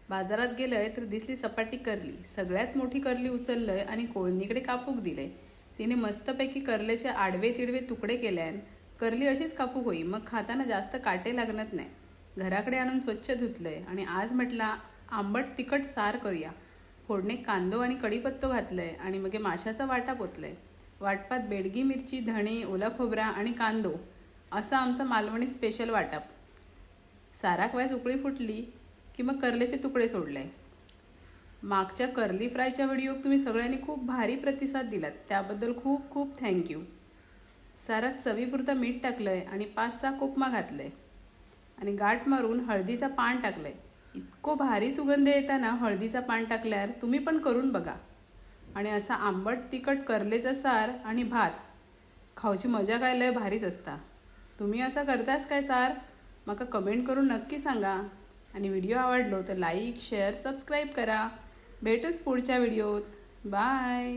बाजारात गेलंय तर दिसली सपाटी करली. सगळ्यात मोठी करली उचललंय आणि कोळणीकडे कापूक दिलंय. तिने मस्तपैकी करल्याचे आडवे तिडवे तुकडे केल्यान करली अशीच कापूक होई. मग खाताना जास्त काटे लागणार नाही. घराकडे आणून स्वच्छ धुतलंय आणि आज म्हटला आंबट तिखट सार करूया. फोडणे कांदो आणि कढीपत्तो घातलंय आणि मग माशाचा वाटा पोतलंय. वाटपात बेडगी मिरची, धणे, ओला खोबरा आणि कांदो असा आमचा मालवणी स्पेशल वाटप. साराक वेळेस उकळी फुटली की मग करल्याचे तुकडे सोडले. मागच्या करली फ्रायच्या व्हिडिओक तुम्ही सगळ्यांनी खूप भारी प्रतिसाद दिलात, त्याबद्दल खूप खूप थँक्यू. सारात चवीपुरतं मीठ टाकलंय आणि 5-6 कोकमा घातलंय आणि गाठ मारून हळदीचा पान टाकलंय. इतको भारी सुगंध येताना हळदीचा पान टाकल्यावर तुम्ही पण करून बघा. आणि असा आंबट तिखट करलेचा सार आणि भात खाऊची मजा काय लय भारीच असता. तुम्ही असा करतास काय सार? माका कमेंट करून नक्की सांगा. आणि व्हिडिओ आवडलो तर लाईक, शेअर, सबस्क्राईब करा. भेटूच पुढच्या व्हिडिओत. बाय.